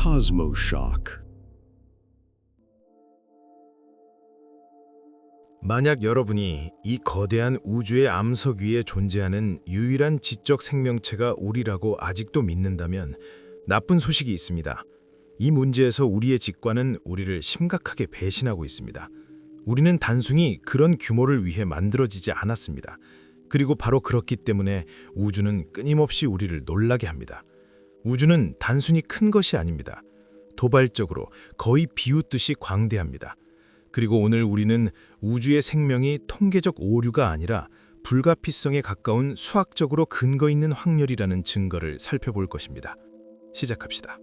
Cosmoshock. 만약 여러분이 이 거대한 우주의 암석 위에 존재하는 유일한 지적 생명체가 우리라고 아직도 믿는다면 나쁜 소식이 있습니다. 이 문제에서 우리의 직관은 우리를 심각하게 배신하고 있습니다. 우리는 단순히 그런 규모를 위해 만들어지지 않았습니다. 그리고 바로 그렇기 때문에 우주는 끊임없이 우리를 놀라게 합니다. 우주는 단순히 큰 것이 아닙니다. 도발적으로 거의 비웃듯이 광대합니다. 그리고 오늘 우리는 우주의 생명이 통계적 오류가 아니라 불가피성에 가까운 수학적으로 근거 있는 확률이라는 증거를 살펴볼 것입니다. 시작합시다.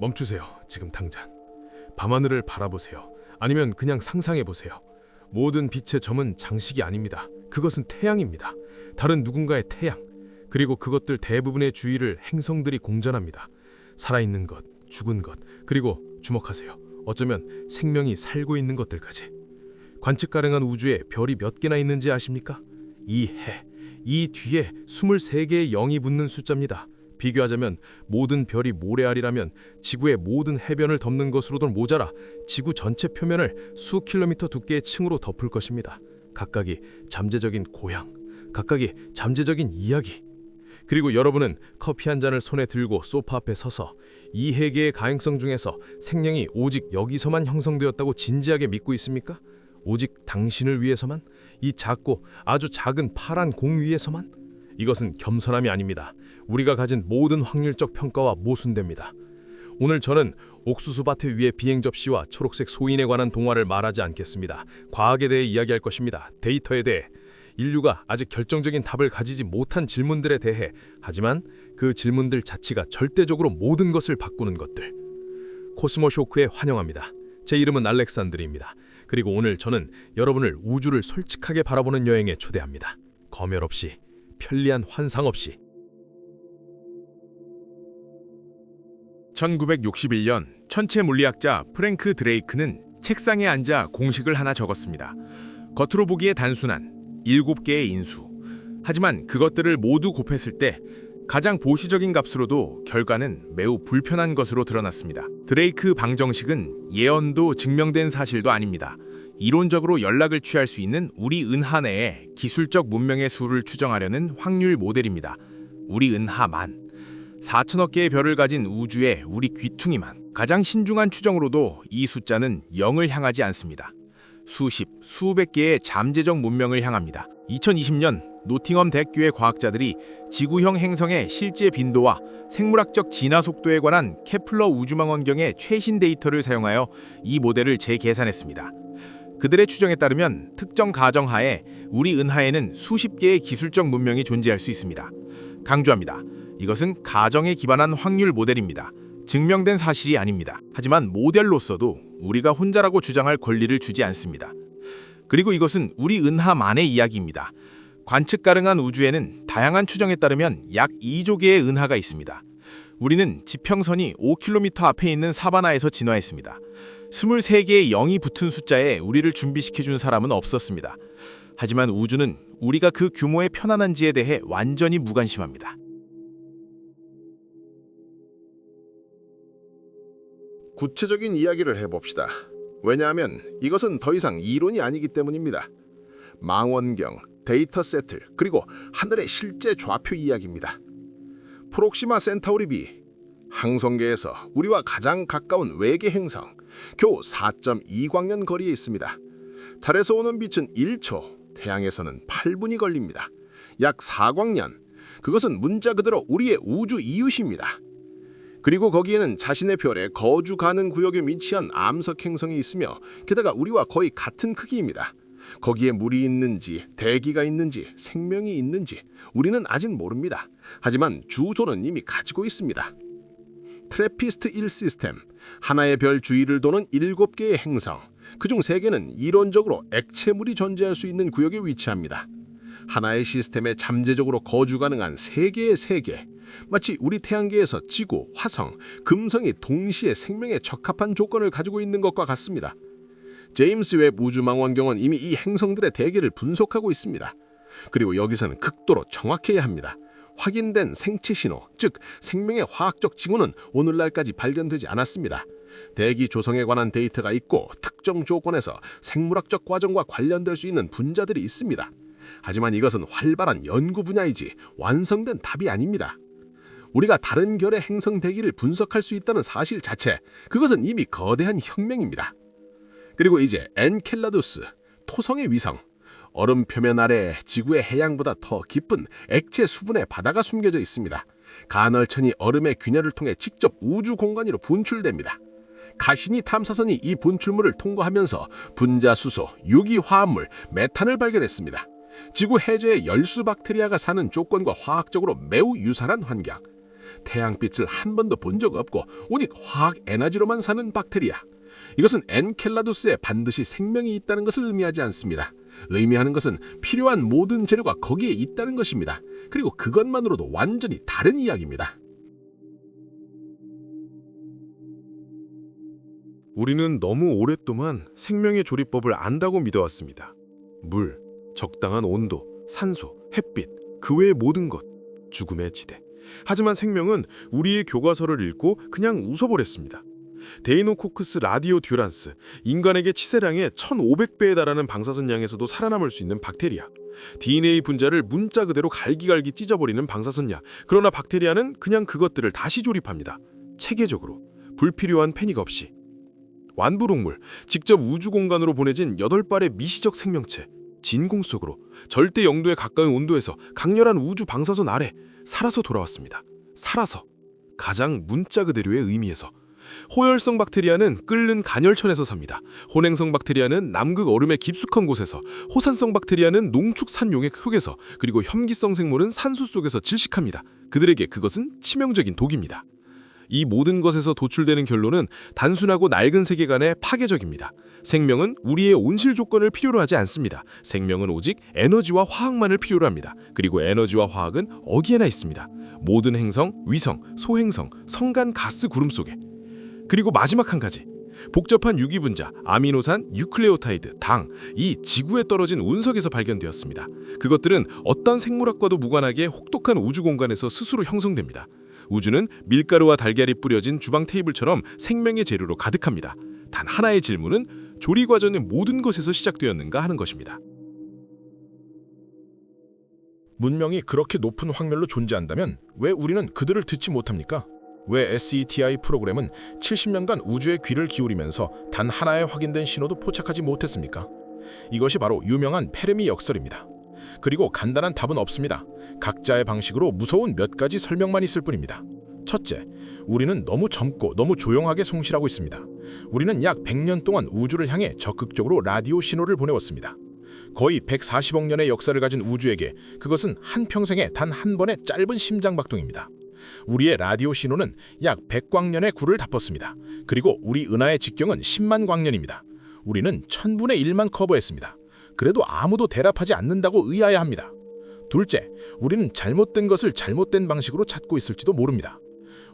멈추세요. 지금 당장. 밤하늘을 바라보세요. 아니면 그냥 상상해보세요. 모든 빛의 점은 장식이 아닙니다. 그것은 태양입니다. 다른 누군가의 태양. 그리고 그것들 대부분의 주위를 행성들이 공전합니다. 살아있는 것, 죽은 것, 그리고 주목하세요. 어쩌면 생명이 살고 있는 것들까지. 관측 가능한 우주에 별이 몇 개나 있는지 아십니까? 이 해, 이 뒤에 23개의 0이 붙는 숫자입니다. 비교하자면 모든 별이 모래알이라면 지구의 모든 해변을 덮는 것으로도 모자라 지구 전체 표면을 수 킬로미터 두께의 층으로 덮을 것입니다. 각각이 잠재적인 고향, 각각이 잠재적인 이야기. 그리고 여러분은 커피 한 잔을 손에 들고 소파 앞에 서서 이 해계의 가행성 중에서 생명이 오직 여기서만 형성되었다고 진지하게 믿고 있습니까? 오직 당신을 위해서만? 이 작고 아주 작은 파란 공 위에서만? 이것은 겸손함이 아닙니다. 우리가 가진 모든 확률적 평가와 모순됩니다. 오늘 저는 옥수수밭의 위의 비행 접시와 초록색 소인에 관한 동화를 말하지 않겠습니다. 과학에 대해 이야기할 것입니다. 데이터에 대해. 인류가 아직 결정적인 답을 가지지 못한 질문들에 대해, 하지만 그 질문들 자체가 절대적으로 모든 것을 바꾸는 것들. 코스모쇼크에 환영합니다. 제 이름은 알렉산드리입니다. 그리고 오늘 저는 여러분을 우주를 솔직하게 바라보는 여행에 초대합니다. 검열 없이, 편리한 환상 없이. 1961년 천체 물리학자 프랭크 드레이크는 책상에 앉아 공식을 하나 적었습니다. 겉으로 보기에 단순한 7개의 인수. 하지만 그것들을 모두 곱했을 때 가장 보시적인 값으로도 결과는 매우 불편한 것으로 드러났습니다. 드레이크 방정식은 예언도 증명된 사실도 아닙니다. 이론적으로 연락을 취할 수 있는 우리 은하 내의 기술적 문명의 수를 추정하려는 확률 모델입니다. 우리 은하만. 4천억 개의 별을 가진 우주의 우리 귀퉁이만. 가장 신중한 추정으로도 이 숫자는 0을 향하지 않습니다. 수십, 수백 개의 잠재적 문명을 향합니다. 2020년 노팅엄 대학교의 과학자들이 지구형 행성의 실제 빈도와 생물학적 진화 속도에 관한 케플러 우주망원경의 최신 데이터를 사용하여 이 모델을 재계산했습니다. 그들의 추정에 따르면 특정 가정하에 우리 은하에는 수십 개의 기술적 문명이 존재할 수 있습니다. 강조합니다. 이것은 가정에 기반한 확률 모델입니다. 증명된 사실이 아닙니다. 하지만 모델로서도 우리가 혼자라고 주장할 권리를 주지 않습니다. 그리고 이것은 우리 은하만의 이야기입니다. 관측 가능한 우주에는 다양한 추정에 따르면 약 2조 개의 은하가 있습니다. 우리는 지평선이 5km 앞에 있는 사바나에서 진화했습니다. 23개의 0이 붙은 숫자에 우리를 준비시켜준 사람은 없었습니다. 하지만 우주는 우리가 그 규모의 편안한지에 대해 완전히 무관심합니다. 구체적인 이야기를 해봅시다. 왜냐하면 이것은 더 이상 이론이 아니기 때문입니다. 망원경, 데이터 세트, 그리고 하늘의 실제 좌표 이야기입니다. 프록시마 센타우리 b, 항성계에서 우리와 가장 가까운 외계 행성, 겨우 4.2광년 거리에 있습니다. 달에서 오는 빛은 1초, 태양에서는 8분이 걸립니다. 약 4광년, 그것은 문자 그대로 우리의 우주 이웃입니다. 그리고 거기에는 자신의 별에 거주 가능 구역에 위치한 암석 행성이 있으며 게다가 우리와 거의 같은 크기입니다. 거기에 물이 있는지, 대기가 있는지, 생명이 있는지 우리는 아직 모릅니다. 하지만 주소는 이미 가지고 있습니다. 트래피스트 1 시스템, 하나의 별 주위를 도는 7개의 행성, 그중 3개는 이론적으로 액체물이 존재할 수 있는 구역에 위치합니다. 하나의 시스템에 잠재적으로 거주 가능한 3개의 세계, 마치 우리 태양계에서 지구, 화성, 금성이 동시에 생명에 적합한 조건을 가지고 있는 것과 같습니다. 제임스 웹 우주망원경은 이미 이 행성들의 대기를 분석하고 있습니다. 그리고 여기서는 극도로 정확해야 합니다. 확인된 생체 신호, 즉 생명의 화학적 징후는 오늘날까지 발견되지 않았습니다. 대기 조성에 관한 데이터가 있고 특정 조건에서 생물학적 과정과 관련될 수 있는 분자들이 있습니다. 하지만 이것은 활발한 연구 분야이지 완성된 답이 아닙니다. 우리가 다른 결의 행성 대기를 분석할 수 있다는 사실 자체, 그것은 이미 거대한 혁명입니다. 그리고 이제 엔켈라두스, 토성의 위성, 얼음 표면 아래 지구의 해양보다 더 깊은 액체 수분의 바다가 숨겨져 있습니다. 간헐천이 얼음의 균열을 통해 직접 우주 공간으로 분출됩니다. 가시니 탐사선이 이 분출물을 통과하면서 분자수소, 유기화합물, 메탄을 발견했습니다. 지구 해저의 열수 박테리아가 사는 조건과 화학적으로 매우 유사한 환경. 태양빛을 한 번도 본 적 없고 오직 화학 에너지로만 사는 박테리아. 이것은 엔켈라두스에 반드시 생명이 있다는 것을 의미하지 않습니다. 의미하는 것은 필요한 모든 재료가 거기에 있다는 것입니다. 그리고 그것만으로도 완전히 다른 이야기입니다. 우리는 너무 오랫동안 생명의 조리법을 안다고 믿어왔습니다. 물, 적당한 온도, 산소, 햇빛, 그 외의 모든 것, 죽음의 지대. 하지만 생명은 우리의 교과서를 읽고 그냥 웃어버렸습니다. 데이노코크스 라디오듀란스, 인간에게 치세량의 1500배에 달하는 방사선량에서도 살아남을 수 있는 박테리아. DNA 분자를 문자 그대로 갈기갈기 찢어버리는 방사선약. 그러나 박테리아는 그냥 그것들을 다시 조립합니다. 체계적으로, 불필요한 패닉 없이. 완부록물, 직접 우주 공간으로 보내진 8발의 미시적 생명체. 진공 속으로, 절대 영도에 가까운 온도에서 강렬한 우주 방사선 아래 살아서 돌아왔습니다. 살아서. 가장 문자 그대로의 의미에서. 호열성 박테리아는 끓는 간열천에서 삽니다. 혼행성 박테리아는 남극 얼음의 깊숙한 곳에서, 호산성 박테리아는 농축산 용액 속에서, 그리고 혐기성 생물은 산수 속에서 질식합니다. 그들에게 그것은 치명적인 독입니다. 이 모든 것에서 도출되는 결론은 단순하고 낡은 세계관의 파괴적입니다. 생명은 우리의 온실 조건을 필요로 하지 않습니다. 생명은 오직 에너지와 화학만을 필요로 합니다. 그리고 에너지와 화학은 어디에나 있습니다. 모든 행성, 위성, 소행성, 성간 가스 구름 속에. 그리고 마지막 한 가지. 복잡한 유기분자, 아미노산, 뉴클레오타이드, 당, 이 지구에 떨어진 운석에서 발견되었습니다. 그것들은 어떤 생물학과도 무관하게 혹독한 우주 공간에서 스스로 형성됩니다. 우주는 밀가루와 달걀이 뿌려진 주방 테이블처럼 생명의 재료로 가득합니다. 단 하나의 질문은 조리 과정의 모든 것에서 시작되었는가 하는 것입니다. 문명이 그렇게 높은 확률로 존재한다면 왜 우리는 그들을 듣지 못합니까? 왜 SETI 프로그램은 70년간 우주에 귀를 기울이면서 단 하나의 확인된 신호도 포착하지 못했습니까? 이것이 바로 유명한 페르미 역설입니다. 그리고 간단한 답은 없습니다. 각자의 방식으로 무서운 몇 가지 설명만 있을 뿐입니다. 첫째, 우리는 너무 젊고 너무 조용하게 송실하고 있습니다. 우리는 약 100년 동안 우주를 향해 적극적으로 라디오 신호를 보내왔습니다. 거의 140억 년의 역사를 가진 우주에게 그것은 한평생에 단 한 번의 짧은 심장박동입니다. 우리의 라디오 신호는 약 100광년의 구를 덮었습니다. 그리고 우리 은하의 직경은 10만 광년입니다. 우리는 1000분의 1만 커버했습니다. 그래도 아무도 대답하지 않는다고 의아해합니다. 둘째, 우리는 잘못된 것을 잘못된 방식으로 찾고 있을지도 모릅니다.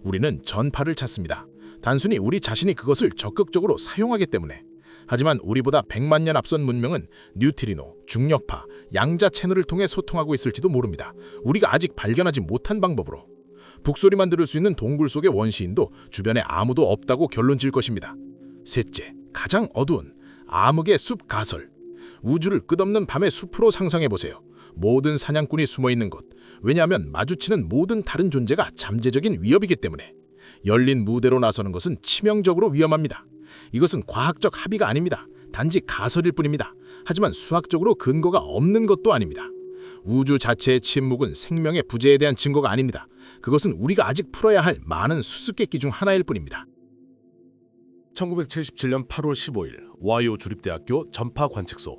우리는 전파를 찾습니다. 단순히 우리 자신이 그것을 적극적으로 사용하기 때문에. 하지만 우리보다 100만 년 앞선 문명은 뉴트리노, 중력파, 양자 채널을 통해 소통하고 있을지도 모릅니다. 우리가 아직 발견하지 못한 방법으로. 북소리만 들을 수 있는 동굴 속의 원시인도 주변에 아무도 없다고 결론질 것입니다. 셋째, 가장 어두운 암흑의 숲 가설. 우주를 끝없는 밤의 숲으로 상상해보세요. 모든 사냥꾼이 숨어있는 곳. 왜냐하면 마주치는 모든 다른 존재가 잠재적인 위협이기 때문에. 열린 무대로 나서는 것은 치명적으로 위험합니다. 이것은 과학적 합의가 아닙니다. 단지 가설일 뿐입니다. 하지만 수학적으로 근거가 없는 것도 아닙니다. 우주 자체의 침묵은 생명의 부재에 대한 증거가 아닙니다. 그것은 우리가 아직 풀어야 할 많은 수수께끼 중 하나일 뿐입니다. 1977년 8월 15일 오하이오 주립대학교 전파관측소.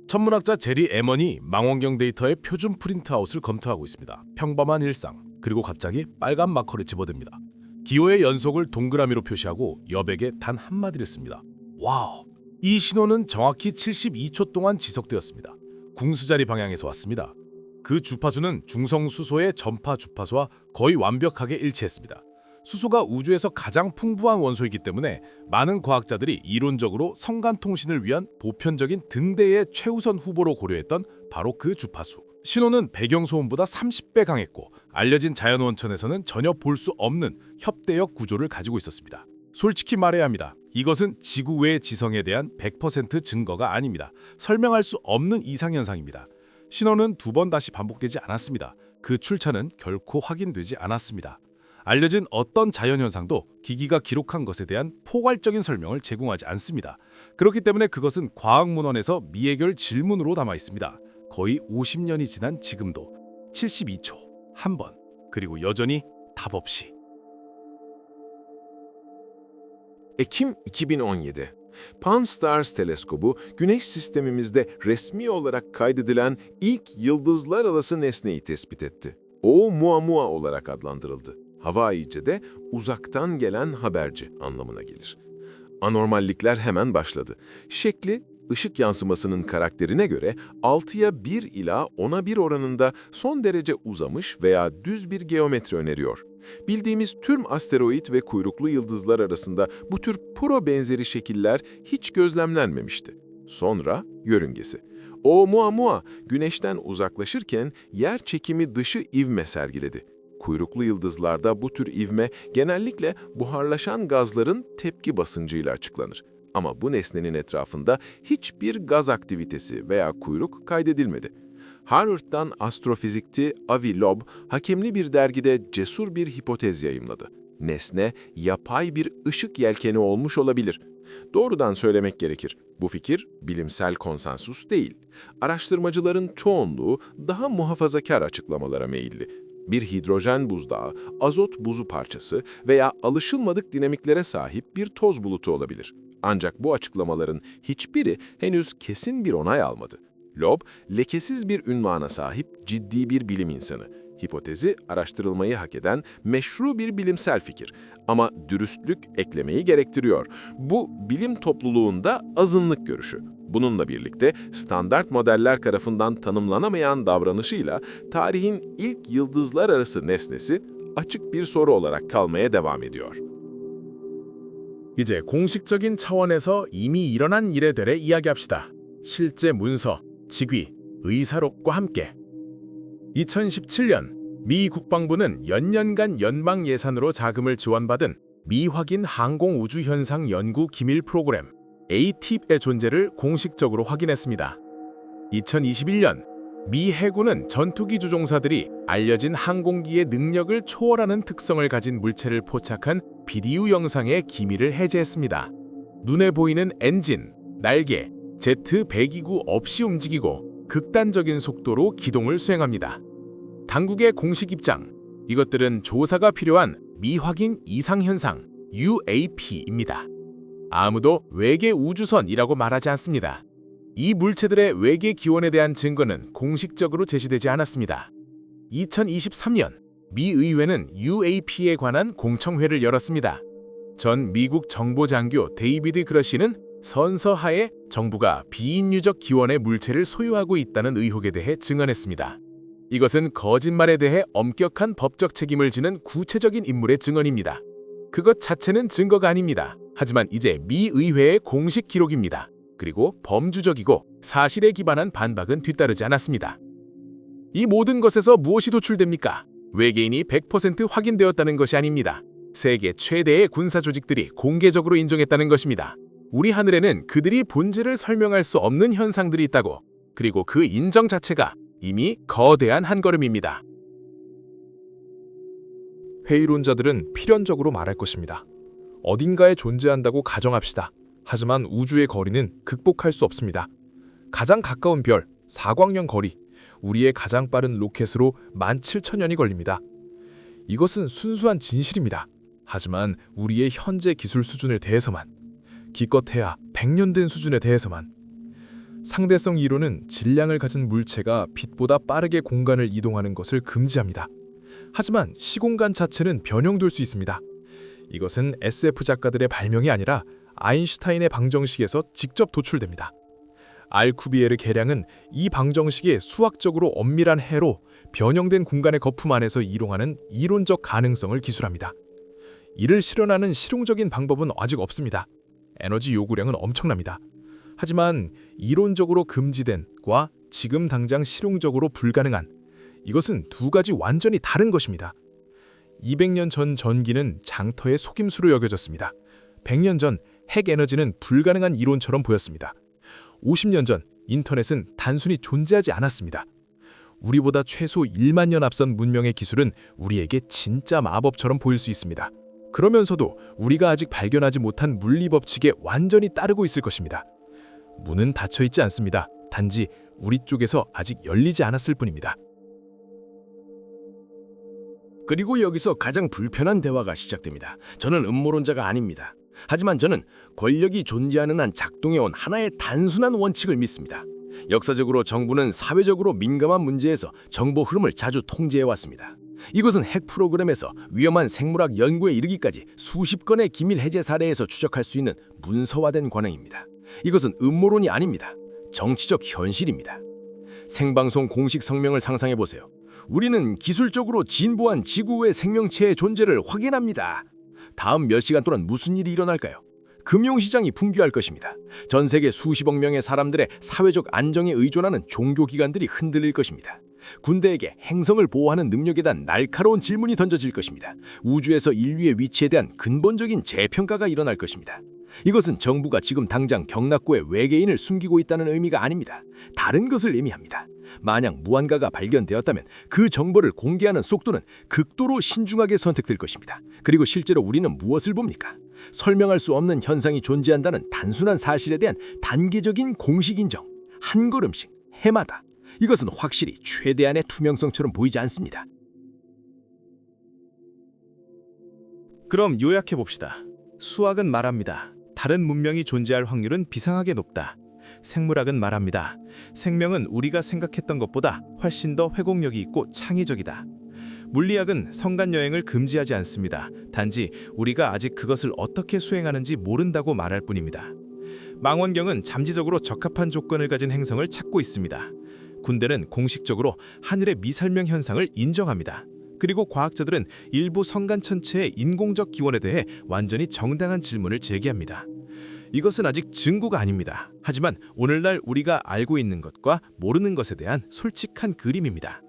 천문학자 제리 에먼이 망원경 데이터의 표준 프린트아웃을 검토하고 있습니다. 평범한 일상, 그리고 갑자기 빨간 마커를 집어듭니다. 기호의 연속을 동그라미로 표시하고 여백에 단 한마디를 씁니다. 와우! 이 신호는 정확히 72초 동안 지속되었습니다. 궁수자리 방향에서 왔습니다. 그 주파수는 중성 수소의 전파 주파수와 거의 완벽하게 일치했습니다. 수소가 우주에서 가장 풍부한 원소이기 때문에 많은 과학자들이 이론적으로 성간 통신을 위한 보편적인 등대의 최우선 후보로 고려했던 바로 그 주파수. 신호는 배경 소음보다 30배 강했고 알려진 자연원천에서는 전혀 볼 수 없는 협대역 구조를 가지고 있었습니다. 솔직히 말해야 합니다. 이것은 지구 외 지성에 대한 100% 증거가 아닙니다. 설명할 수 없는 이상현상입니다. 신호는 2번 다시 반복되지 않았습니다. 그 출처는 결코 확인되지 않았습니다. 알려진 어떤 자연현상도 기기가 기록한 것에 대한 포괄적인 설명을 제공하지 않습니다. 그렇기 때문에 그것은 과학문헌에서 미해결 질문으로 남아 있습니다. 거의 50년이 지난 지금도 72초, 한 번, 그리고 여전히 답 없이. Ekim 2017. Pan-STARRS teleskobu, Güneş sistemimizde resmi olarak kaydedilen ilk yıldızlar arası nesneyi tespit etti. Oumuamua olarak adlandırıldı. Hawaiice'de uzaktan gelen haberci anlamına gelir. Anormallikler hemen başladı. Şekli, ışık yansımasının karakterine göre 6'ya 1 ila 10'a 1 oranında son derece uzamış veya düz bir geometri öneriyor. Bildiğimiz tüm asteroid ve kuyruklu yıldızlar arasında bu tür Puro benzeri şekiller hiç gözlemlenmemişti. Sonra yörüngesi. Oumuamua, Güneş'ten uzaklaşırken yer çekimi dışı ivme sergiledi. Kuyruklu yıldızlarda bu tür ivme genellikle buharlaşan gazların tepki basıncıyla açıklanır. Ama bu nesnenin etrafında hiçbir gaz aktivitesi veya kuyruk kaydedilmedi. Harvard'dan astrofizikçi Avi Loeb, hakemli bir dergide cesur bir hipotez yayımladı. Nesne, yapay bir ışık yelkeni olmuş olabilir. Doğrudan söylemek gerekir, bu fikir bilimsel konsensus değil. Araştırmacıların çoğunluğu daha muhafazakar açıklamalara meyilli. Bir hidrojen buzdağı, azot buzu parçası veya alışılmadık dinamiklere sahip bir toz bulutu olabilir. Ancak bu açıklamaların hiçbiri henüz kesin bir onay almadı. Loeb, lekesiz bir ünvana sahip ciddi bir bilim insanı. Hipotezi araştırılmayı hak eden meşru bir bilimsel fikir. Ama dürüstlük eklemeyi gerektiriyor. Bu bilim topluluğunda azınlık görüşü. Bununla birlikte standart modeller tarafından tanımlanamayan davranışıyla tarihin ilk yıldızlar arası nesnesi açık bir soru olarak kalmaya devam ediyor. 이제 공식적인 차원에서 이미 일어난 일에 대해 이야기합시다. 실제 문서, 직위, 의사록과 함께. 2017년 미 국방부는 연년간 연방 예산으로 자금을 지원받은 미확인 항공우주현상 연구 기밀 프로그램 ATIP의 존재를 공식적으로 확인했습니다. 2021년 미 해군은 전투기 조종사들이 알려진 항공기의 능력을 초월하는 특성을 가진 물체를 포착한 비디오 영상의 기밀을 해제했습니다. 눈에 보이는 엔진, 날개, 제트 배기구 없이 움직이고 극단적인 속도로 기동을 수행합니다. 당국의 공식 입장, 이것들은 조사가 필요한 미확인 이상현상, UAP입니다. 아무도 외계 우주선이라고 말하지 않습니다. 이 물체들의 외계 기원에 대한 증거는 공식적으로 제시되지 않았습니다. 2023년 미 의회는 UAP에 관한 공청회를 열었습니다. 전 미국 정보장교 데이비드 그러시는 선서하에 정부가 비인유적 기원의 물체를 소유하고 있다는 의혹에 대해 증언했습니다. 이것은 거짓말에 대해 엄격한 법적 책임을 지는 구체적인 인물의 증언입니다. 그것 자체는 증거가 아닙니다. 하지만 이제 미 의회의 공식 기록입니다. 그리고 범주적이고 사실에 기반한 반박은 뒤따르지 않았습니다. 이 모든 것에서 무엇이 도출됩니까? 외계인이 100% 확인되었다는 것이 아닙니다. 세계 최대의 군사 조직들이 공개적으로 인정했다는 것입니다. 우리 하늘에는 그들이 본질을 설명할 수 없는 현상들이 있다고, 그리고 그 인정 자체가 이미 거대한 한 걸음입니다. 회의론자들은 필연적으로 말할 것입니다. 어딘가에 존재한다고 가정합시다. 하지만 우주의 거리는 극복할 수 없습니다. 가장 가까운 별, 사광년 거리, 우리의 가장 빠른 로켓으로 17,000년이 걸립니다. 이것은 순수한 진실입니다. 하지만 우리의 현재 기술 수준에 대해서만, 기껏해야 100년 된 수준에 대해서만. 상대성 이론은 질량을 가진 물체가 빛보다 빠르게 공간을 이동하는 것을 금지합니다. 하지만 시공간 자체는 변형될 수 있습니다. 이것은 SF 작가들의 발명이 아니라 아인슈타인의 방정식에서 직접 도출됩니다. 알쿠비에르 계량은 이 방정식의 수학적으로 엄밀한 해로 변형된 공간의 거품 안에서 이동하는 이론적 가능성을 기술합니다. 이를 실현하는 실용적인 방법은 아직 없습니다. 에너지 요구량은 엄청납니다. 하지만 이론적으로 금지된과 지금 당장 실용적으로 불가능한 이것은 두 가지 완전히 다른 것입니다. 200년 전 전기는 장터의 속임수로 여겨졌습니다. 100년 전 핵에너지는 불가능한 이론처럼 보였습니다. 50년 전 인터넷은 단순히 존재하지 않았습니다. 우리보다 최소 1만 년 앞선 문명의 기술은 우리에게 진짜 마법처럼 보일 수 있습니다. 그러면서도 우리가 아직 발견하지 못한 물리 법칙에 완전히 따르고 있을 것입니다. 문은 닫혀 있지 않습니다. 단지 우리 쪽에서 아직 열리지 않았을 뿐입니다. 그리고 여기서 가장 불편한 대화가 시작됩니다. 저는 음모론자가 아닙니다. 하지만 저는 권력이 존재하는 한 작동해온 하나의 단순한 원칙을 믿습니다. 역사적으로 정부는 사회적으로 민감한 문제에서 정보 흐름을 자주 통제해왔습니다. 이것은 핵 프로그램에서 위험한 생물학 연구에 이르기까지 수십 건의 기밀 해제 사례에서 추적할 수 있는 문서화된 관행입니다. 이것은 음모론이 아닙니다. 정치적 현실입니다. 생방송 공식 성명을 상상해보세요. 우리는 기술적으로 진보한 지구의 생명체의 존재를 확인합니다. 다음 몇 시간 동안 무슨 일이 일어날까요? 금융시장이 붕괴할 것입니다. 전 세계 수십억 명의 사람들의 사회적 안정에 의존하는 종교기관들이 흔들릴 것입니다. 군대에게 행성을 보호하는 능력에 대한 날카로운 질문이 던져질 것입니다. 우주에서 인류의 위치에 대한 근본적인 재평가가 일어날 것입니다. 이것은 정부가 지금 당장 경락고에 외계인을 숨기고 있다는 의미가 아닙니다. 다른 것을 의미합니다. 만약 무언가가 발견되었다면 그 정보를 공개하는 속도는 극도로 신중하게 선택될 것입니다. 그리고 실제로 우리는 무엇을 봅니까? 설명할 수 없는 현상이 존재한다는 단순한 사실에 대한 단계적인 공식 인정. 한 걸음씩, 해마다. 이것은 확실히 최대한의 투명성처럼 보이지 않습니다. 그럼 요약해봅시다. 수학은 말합니다. 다른 문명이 존재할 확률은 비상하게 높다. 생물학은 말합니다. 생명은 우리가 생각했던 것보다 훨씬 더 회복력이 있고 창의적이다. 물리학은 성간여행을 금지하지 않습니다. 단지 우리가 아직 그것을 어떻게 수행하는지 모른다고 말할 뿐입니다. 망원경은 잠재적으로 적합한 조건을 가진 행성을 찾고 있습니다. 군대는 공식적으로 하늘의 미설명 현상을 인정합니다. 그리고 과학자들은 일부 성간천체의 인공적 기원에 대해 완전히 정당한 질문을 제기합니다. 이것은 아직 증거가 아닙니다. 하지만 오늘날 우리가 알고 있는 것과 모르는 것에 대한 솔직한 그림입니다.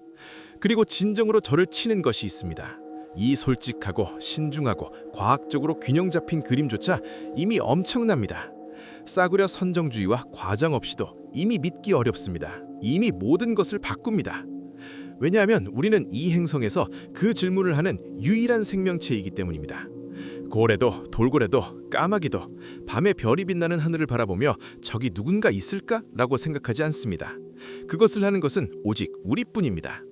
그리고 진정으로 저를 치는 것이 있습니다. 이 솔직하고 신중하고 과학적으로 균형 잡힌 그림조차 이미 엄청납니다. 싸구려 선정주의와 과장 없이도 이미 믿기 어렵습니다. 이미 모든 것을 바꿉니다. 왜냐하면 우리는 이 행성에서 그 질문을 하는 유일한 생명체이기 때문입니다. 고래도 돌고래도 까마귀도 밤에 별이 빛나는 하늘을 바라보며 저기 누군가 있을까라고 생각하지 않습니다. 그것을 하는 것은 오직 우리뿐입니다.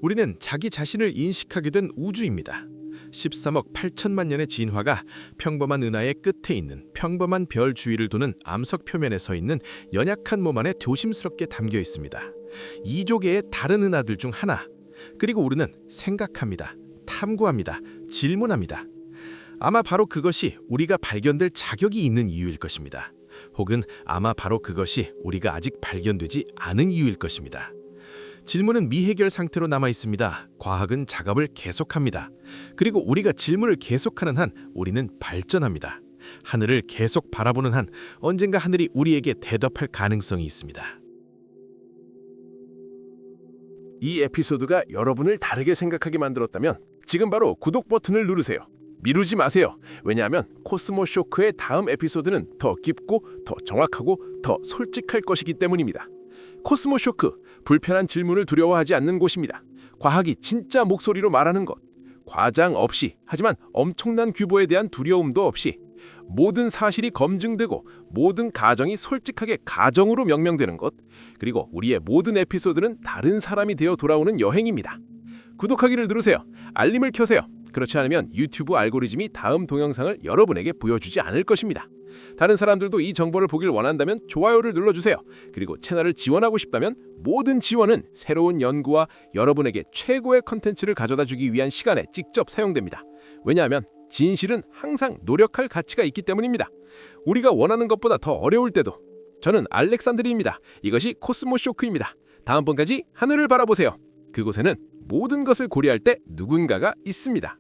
우리는 자기 자신을 인식하게 된 우주입니다. 13억 8천만 년의 진화가 평범한 은하의 끝에 있는 평범한 별 주위를 도는 암석 표면에 서 있는 연약한 몸 안에 조심스럽게 담겨 있습니다. 2조개의 다른 은하들 중 하나. 그리고 우리는 생각합니다. 탐구합니다. 질문합니다. 아마 바로 그것이 우리가 발견될 자격이 있는 이유일 것입니다. 혹은 아마 바로 그것이 우리가 아직 발견되지 않은 이유일 것입니다. 질문은 미해결 상태로 남아 있습니다. 과학은 작업을 계속합니다. 그리고 우리가 질문을 계속하는 한 우리는 발전합니다. 하늘을 계속 바라보는 한 언젠가 하늘이 우리에게 대답할 가능성이 있습니다. 이 에피소드가 여러분을 다르게 생각하게 만들었다면 지금 바로 구독 버튼을 누르세요. 미루지 마세요. 왜냐하면 코스모 쇼크의 다음 에피소드는 더 깊고 더 정확하고 더 솔직할 것이기 때문입니다. 코스모 쇼크, 불편한 질문을 두려워하지 않는 곳입니다. 과학이 진짜 목소리로 말하는 것. 과장 없이, 하지만 엄청난 규모에 대한 두려움도 없이 모든 사실이 검증되고 모든 가정이 솔직하게 가정으로 명명되는 것. 그리고 우리의 모든 에피소드는 다른 사람이 되어 돌아오는 여행입니다. 구독하기를 누르세요. 알림을 켜세요. 그렇지 않으면 유튜브 알고리즘이 다음 동영상을 여러분에게 보여주지 않을 것입니다. 다른 사람들도 이 정보를 보길 원한다면 좋아요를 눌러주세요. 그리고 채널을 지원하고 싶다면 모든 지원은 새로운 연구와 여러분에게 최고의 컨텐츠를 가져다 주기 위한 시간에 직접 사용됩니다. 왜냐하면 진실은 항상 노력할 가치가 있기 때문입니다. 우리가 원하는 것보다 더 어려울 때도. 저는 알렉산드리입니다. 이것이 코스모 쇼크입니다. 다음번까지 하늘을 바라보세요. 그곳에는 모든 것을 고려할 때 누군가가 있습니다.